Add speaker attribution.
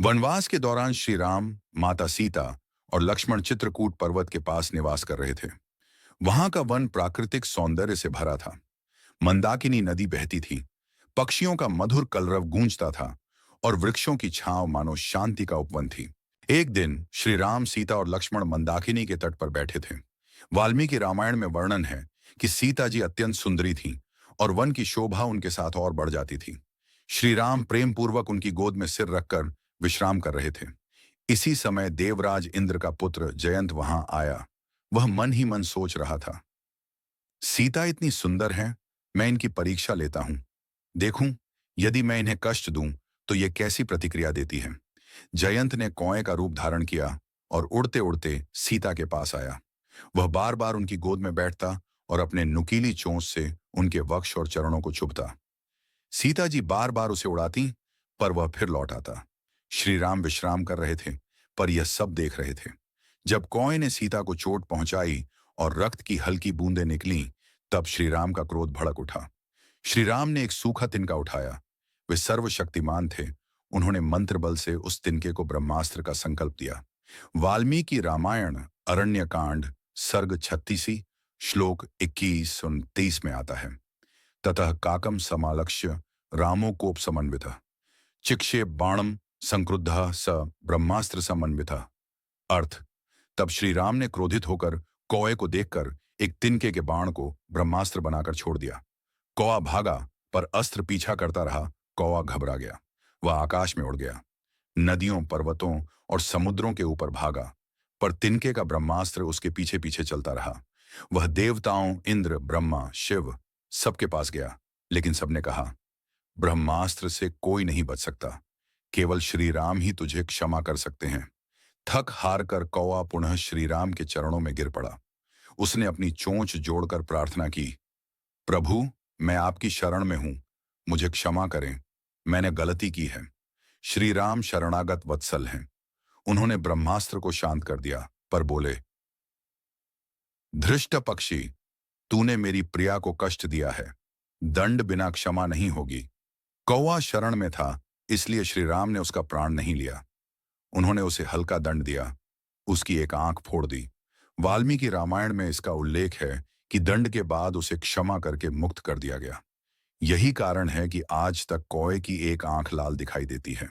Speaker 1: वनवास के दौरान श्री राम, माता सीता और लक्ष्मण चित्रकूट पर्वत के पास निवास कर रहे थे। वहां का वन प्राकृतिक सौंदर्य से भरा था। मंदाकिनी नदी बहती थी, पक्षियों का मधुर कलरव गूंजता था और वृक्षों की छांव मानो शांति का उपवन थी। एक दिन श्री राम, सीता और लक्ष्मण मंदाकिनी के तट पर बैठे थे। वाल्मीकि रामायण में वर्णन है कि सीता जी अत्यंत सुंदरी थीं और वन की शोभा उनके साथ और बढ़ जाती थी। श्री राम प्रेम पूर्वक उनकी गोद में सिर रखकर विश्राम कर रहे थे। इसी समय देवराज इंद्र का पुत्र जयंत वहां आया। वह मन ही मन सोच रहा था, सीता इतनी सुंदर है, मैं इनकी परीक्षा लेता हूं। देखूं, यदि मैं इन्हें कष्ट दूं तो ये कैसी प्रतिक्रिया देती है। जयंत ने कौए का रूप धारण किया और उड़ते उड़ते सीता के पास आया। वह बार बार उनकी गोद में बैठता और अपने नुकीली चोंच से उनके वक्ष और चरणों को छुपता। सीता जी बार बार उसे उड़ाती, पर वह फिर लौट आता। श्री राम विश्राम कर रहे थे, पर यह सब देख रहे थे। जब कौए ने सीता को चोट पहुंचाई और रक्त की हल्की बूंदें निकलीं, तब श्री राम का क्रोध भड़क उठा। श्री राम ने एक सूखा तिनका उठाया। वे सर्वशक्तिमान थे। उन्होंने मंत्र बल से उस तिनके को ब्रह्मास्त्र का संकल्प दिया। वाल्मीकि रामायण अरण्य कांड सर्ग 36 श्लोक 21-23 में आता है, ततः काकम समालक्ष्य रामो कोप समन्वितः चिक्षेप बाणम संक्रुद्धः स ब्रह्मास्त्र समन्वितः। अर्थ, तब श्री राम ने क्रोधित होकर कौए को देखकर एक तिनके के बाण को ब्रह्मास्त्र बनाकर छोड़ दिया। कौआ भागा, पर अस्त्र पीछा करता रहा। कौआ घबरा गया, वह आकाश में उड़ गया, नदियों, पर्वतों और समुद्रों के ऊपर भागा, पर तिनके का ब्रह्मास्त्र उसके पीछे पीछे चलता रहा। वह देवताओं, इंद्र, ब्रह्मा, शिव सबके पास गया, लेकिन सबने कहा, ब्रह्मास्त्र से कोई नहीं बच सकता, केवल श्री राम ही तुझे क्षमा कर सकते हैं। थक हार कर कौआ पुनः श्री राम के चरणों में गिर पड़ा। उसने अपनी चोंच जोड़कर प्रार्थना की, प्रभु, मैं आपकी शरण में हूं, मुझे क्षमा करें, मैंने गलती की है। श्री राम शरणागत वत्सल हैं। उन्होंने ब्रह्मास्त्र को शांत कर दिया, पर बोले, धृष्ट पक्षी, तूने मेरी प्रिया को कष्ट दिया है, दंड बिना क्षमा नहीं होगी। कौवा शरण में था, इसलिए श्री राम ने उसका प्राण नहीं लिया। उन्होंने उसे हल्का दंड दिया, उसकी एक आंख फोड़ दी। वाल्मीकि रामायण में इसका उल्लेख है कि दंड के बाद उसे क्षमा करके मुक्त कर दिया गया। यही कारण है कि आज तक कौए की एक आंख लाल दिखाई देती है।